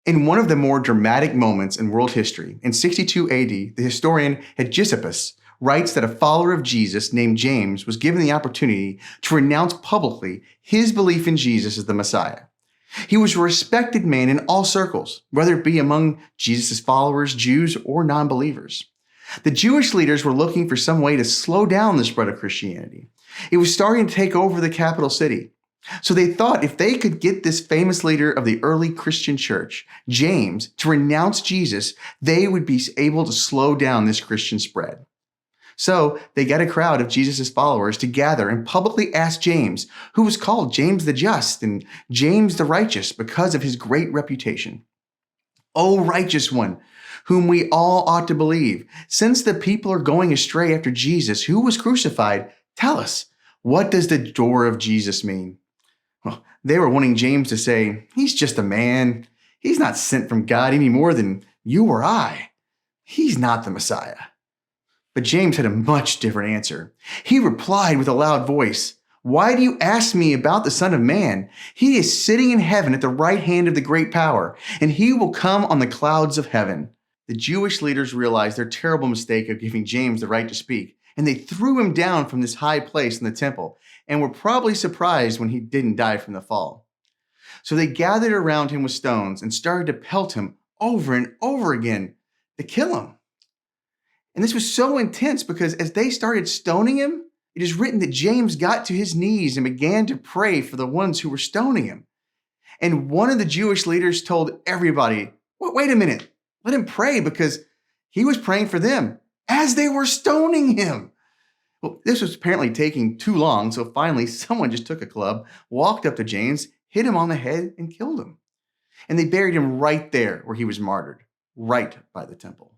In one of the more dramatic moments in world history, in 62 AD, the historian Hegesippus writes that a follower of Jesus named James was given the opportunity to renounce publicly his belief in Jesus as the Messiah. He was a respected man in all circles, whether it be among Jesus' followers, Jews, or non-believers. The Jewish leaders were looking for some way to slow down the spread of Christianity. It was starting to take over the capital city. So they thought if they could get this famous leader of the early Christian church, James, to renounce Jesus, they would be able to slow down this Christian spread. So they got a crowd of Jesus' followers to gather and publicly ask James, who was called James the Just and James the Righteous because of his great reputation. O righteous one, whom we all ought to believe, since the people are going astray after Jesus, who was crucified, tell us, what does the door of Jesus mean? Well, they were wanting James to say, he's just a man. He's not sent from God any more than you or I. He's not the Messiah. But James had a much different answer. He replied with a loud voice, why do you ask me about the Son of Man? He is sitting in heaven at the right hand of the great power, and he will come on the clouds of heaven. The Jewish leaders realized their terrible mistake of giving James the right to speak, and they threw him down from this high place in the temple, and were probably surprised when he didn't die from the fall. So they gathered around him with stones and started to pelt him over and over again to kill him. And this was so intense because as they started stoning him, it is written that James got to his knees and began to pray for the ones who were stoning him. And one of the Jewish leaders told everybody, wait a minute, let him pray because he was praying for them as they were stoning him. Well, this was apparently taking too long, so finally someone just took a club, walked up to James, hit him on the head, and killed him. And they buried him right there where he was martyred, right by the temple.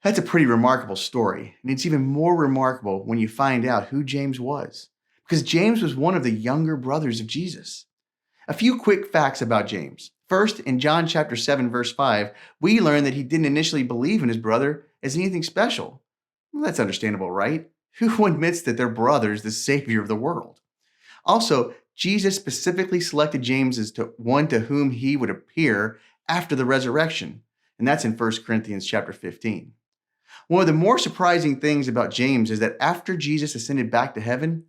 That's a pretty remarkable story, and it's even more remarkable when you find out who James was, because James was one of the younger brothers of Jesus. A few quick facts about James. First, in John chapter 7, verse 5, we learn that he didn't initially believe in his brother as anything special. Well, that's understandable, right? Who admits that their brother is the savior of the world? Also, Jesus specifically selected James as one to whom he would appear after the resurrection, and that's in 1 Corinthians chapter 15. One of the more surprising things about James is that after Jesus ascended back to heaven,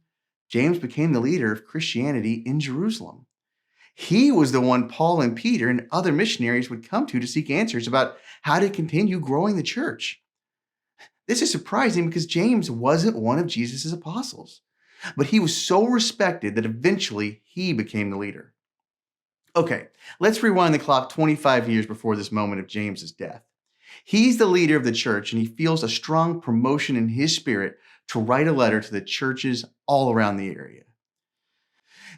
James became the leader of Christianity in Jerusalem. He was the one Paul and Peter and other missionaries would come to seek answers about how to continue growing the church. This is surprising because James wasn't one of Jesus' apostles, but he was so respected that eventually he became the leader. Okay, let's rewind the clock 25 years before this moment of James's death. He's the leader of the church, and he feels a strong promotion in his spirit to write a letter to the churches all around the area.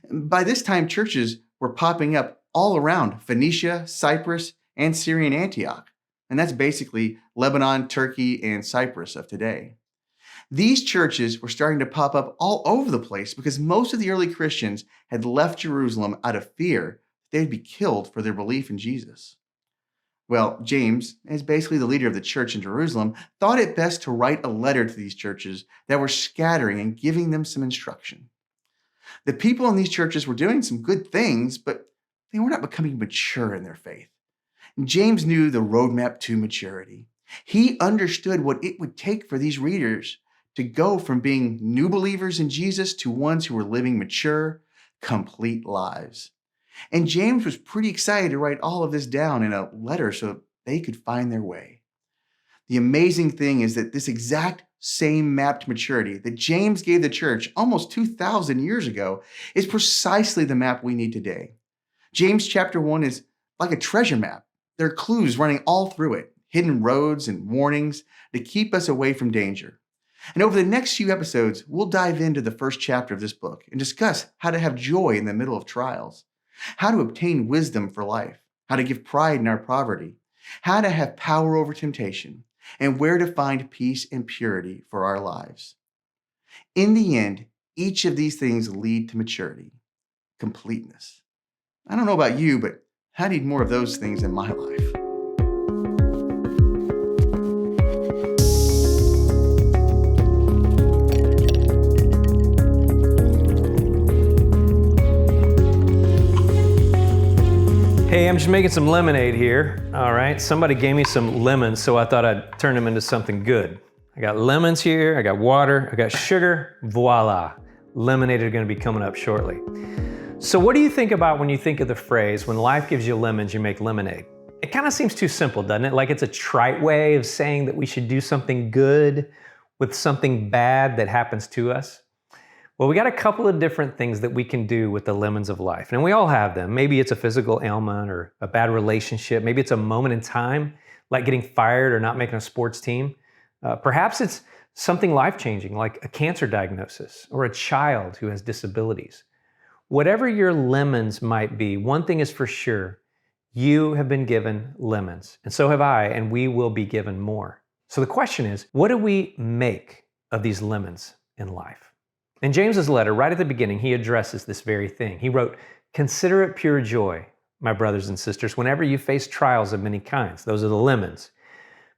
By this time, churches were popping up all around Phoenicia, Cyprus, and Syrian Antioch. And that's basically Lebanon, Turkey, and Cyprus of today. These churches were starting to pop up all over the place because most of the early Christians had left Jerusalem out of fear they'd be killed for their belief in Jesus. Well, James, as basically the leader of the church in Jerusalem, thought it best to write a letter to these churches that were scattering and giving them some instruction. The people in these churches were doing some good things, but they were not becoming mature in their faith. James knew the roadmap to maturity. He understood what it would take for these readers to go from being new believers in Jesus to ones who were living mature, complete lives. And James was pretty excited to write all of this down in a letter so they could find their way. The amazing thing is that this exact same map to maturity that James gave the church almost 2,000 years ago is precisely the map we need today. James chapter 1 is like a treasure map. There are clues running all through it, hidden roads and warnings to keep us away from danger. And over the next few episodes, we'll dive into the first chapter of this book and discuss how to have joy in the middle of trials, how to obtain wisdom for life, how to give pride in our poverty, how to have power over temptation, and where to find peace and purity for our lives. In the end, each of these things lead to maturity, completeness. I don't know about you, but I need more of those things in my life. Hey, I'm just making some lemonade here, all right? Somebody gave me some lemons, so I thought I'd turn them into something good. I got lemons here, I got water, I got sugar, voila. Lemonade are gonna be coming up shortly. So what do you think about when you think of the phrase, when life gives you lemons, you make lemonade? It kind of seems too simple, doesn't it? Like it's a trite way of saying that we should do something good with something bad that happens to us. Well, we got a couple of different things that we can do with the lemons of life. And we all have them. Maybe it's a physical ailment or a bad relationship. Maybe it's a moment in time, like getting fired or not making a sports team. Perhaps it's something life-changing, like a cancer diagnosis or a child who has disabilities. Whatever your lemons might be, one thing is for sure, you have been given lemons. And so have I, and we will be given more. So the question is, what do we make of these lemons in life? In James's letter, right at the beginning, he addresses this very thing. He wrote, "Consider it pure joy, my brothers and sisters, whenever you face trials of many kinds." Those are the lemons.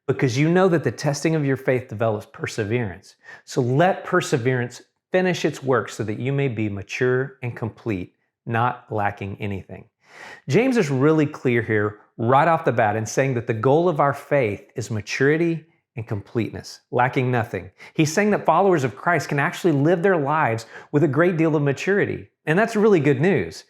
"Because you know that the testing of your faith develops perseverance. So let perseverance finish its work so that you may be mature and complete, not lacking anything." James is really clear here right off the bat in saying that the goal of our faith is maturity and completeness, lacking nothing. He's saying that followers of Christ can actually live their lives with a great deal of maturity. And that's really good news.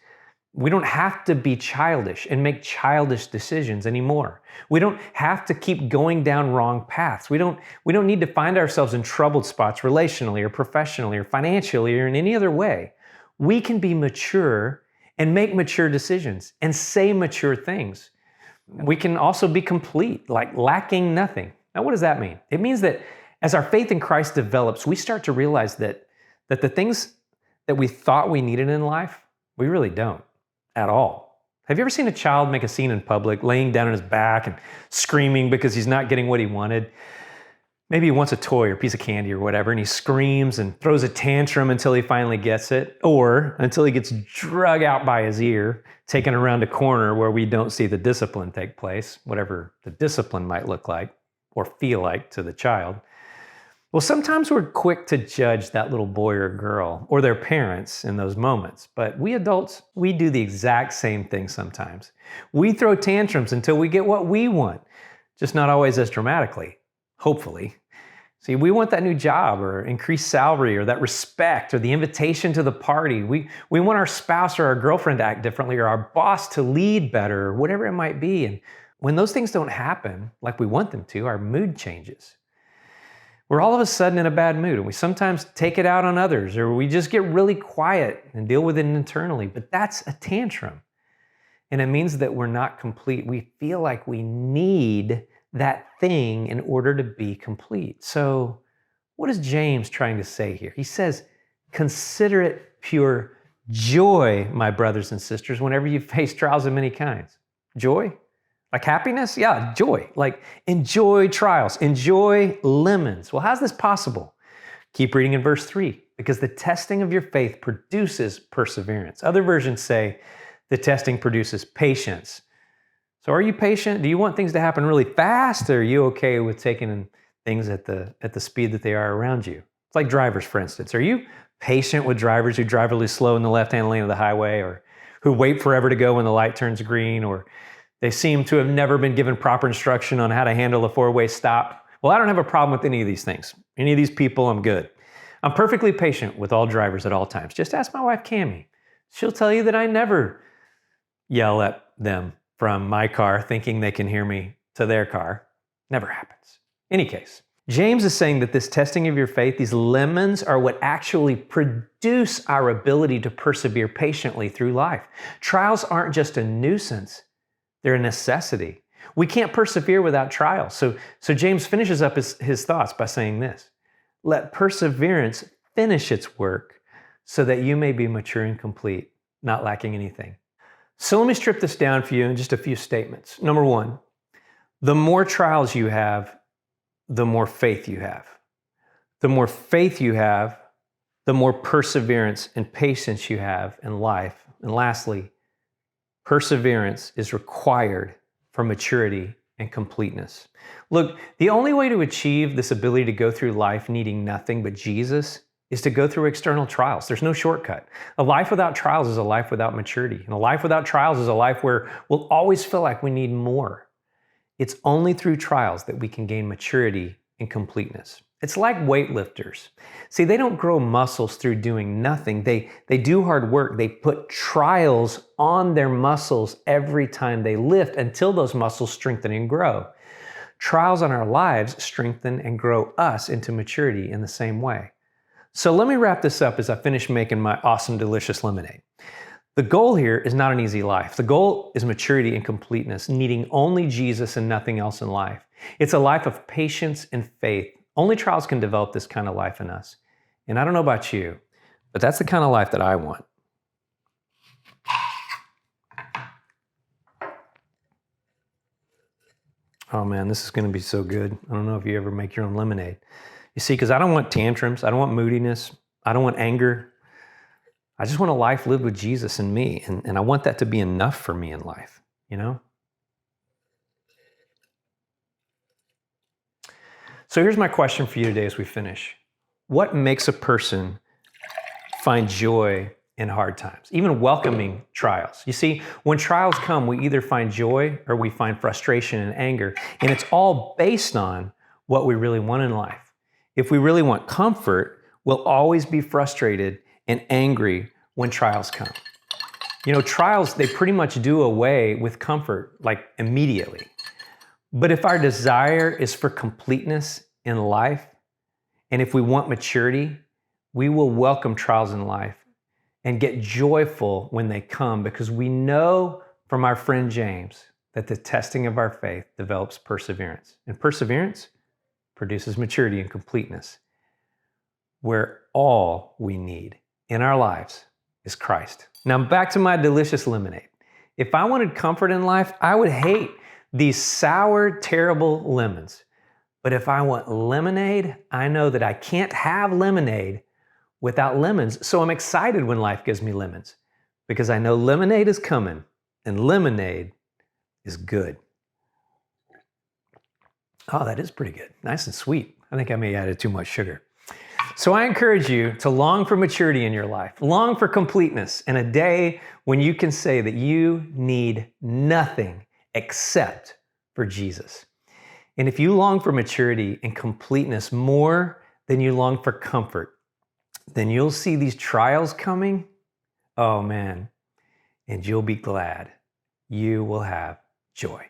We don't have to be childish and make childish decisions anymore. We don't have to keep going down wrong paths. We don't need to find ourselves in troubled spots relationally or professionally or financially or in any other way. We can be mature and make mature decisions and say mature things. We can also be complete, like lacking nothing. Now, what does that mean? It means that as our faith in Christ develops, we start to realize that the things that we thought we needed in life, we really don't at all. Have you ever seen a child make a scene in public, laying down on his back and screaming because he's not getting what he wanted? Maybe he wants a toy or a piece of candy or whatever, and he screams and throws a tantrum until he finally gets it, or until he gets drug out by his ear, taken around a corner where we don't see the discipline take place, whatever the discipline might look like or feel like to the child. Well, sometimes we're quick to judge that little boy or girl or their parents in those moments, but we adults, we do the exact same thing sometimes. We throw tantrums until we get what we want, just not always as dramatically, hopefully. See, we want that new job or increased salary or that respect or the invitation to the party. We want our spouse or our girlfriend to act differently or our boss to lead better or whatever it might be. And when those things don't happen like we want them to, our mood changes. We're all of a sudden in a bad mood, and we sometimes take it out on others, or we just get really quiet and deal with it internally. But that's a tantrum. And it means that we're not complete. We feel like we need that thing in order to be complete. So what is James trying to say here? He says, consider it pure joy, my brothers and sisters, whenever you face trials of many kinds. Joy? Like happiness? Yeah, joy. Like enjoy trials, enjoy lemons. Well, how's this possible? Keep reading in verse 3. Because the testing of your faith produces perseverance. Other versions say the testing produces patience. So are you patient? Do you want things to happen really fast? Or are you okay with taking things at the speed that they are around you? It's like drivers, for instance. Are you patient with drivers who drive really slow in the left-hand lane of the highway, or who wait forever to go when the light turns green, or they seem to have never been given proper instruction on how to handle a four-way stop? Well, I don't have a problem with any of these things. Any of these people, I'm good. I'm perfectly patient with all drivers at all times. Just ask my wife, Cammie. She'll tell you that I never yell at them from my car thinking they can hear me to their car. Never happens. Any case, James is saying that this testing of your faith, these lemons, are what actually produce our ability to persevere patiently through life. Trials aren't just a nuisance. They're a necessity. We can't persevere without trials. So James finishes up his thoughts by saying this: let perseverance finish its work so that you may be mature and complete, not lacking anything. So let me strip this down for you in just a few statements. Number one, the more trials you have, the more faith you have. The more faith you have, the more perseverance and patience you have in life. And lastly, perseverance is required for maturity and completeness. Look, the only way to achieve this ability to go through life needing nothing but Jesus is to go through external trials. There's no shortcut. A life without trials is a life without maturity. And a life without trials is a life where we'll always feel like we need more. It's only through trials that we can gain maturity and completeness. It's like weightlifters. See, they don't grow muscles through doing nothing. They do hard work. They put trials on their muscles every time they lift until those muscles strengthen and grow. Trials on our lives strengthen and grow us into maturity in the same way. So let me wrap this up as I finish making my awesome, delicious lemonade. The goal here is not an easy life. The goal is maturity and completeness, needing only Jesus and nothing else in life. It's a life of patience and faith. Only trials can develop this kind of life in us. And I don't know about you, but that's the kind of life that I want. Oh man, this is going to be so good. I don't know if you ever make your own lemonade. You see, because I don't want tantrums. I don't want moodiness. I don't want anger. I just want a life lived with Jesus and me. And I want that to be enough for me in life, you know? So here's my question for you today as we finish. What makes a person find joy in hard times, even welcoming trials? You see, when trials come, we either find joy or we find frustration and anger, and it's all based on what we really want in life. If we really want comfort, we'll always be frustrated and angry when trials come. You know, trials, they pretty much do away with comfort, like immediately. But if our desire is for completeness in life, and if we want maturity, we will welcome trials in life and get joyful when they come, because we know from our friend James that the testing of our faith develops perseverance. And perseverance produces maturity and completeness, where all we need in our lives is Christ. Now back to my delicious lemonade. If I wanted comfort in life, I would hate these sour, terrible lemons. But if I want lemonade, I know that I can't have lemonade without lemons. So I'm excited when life gives me lemons, because I know lemonade is coming and lemonade is good. Oh, that is pretty good. Nice and sweet. I think I may have added too much sugar. So I encourage you to long for maturity in your life, long for completeness, and a day when you can say that you need nothing except for Jesus. And if you long for maturity and completeness more than you long for comfort, then you'll see these trials coming. Oh man, and you'll be glad. You will have joy.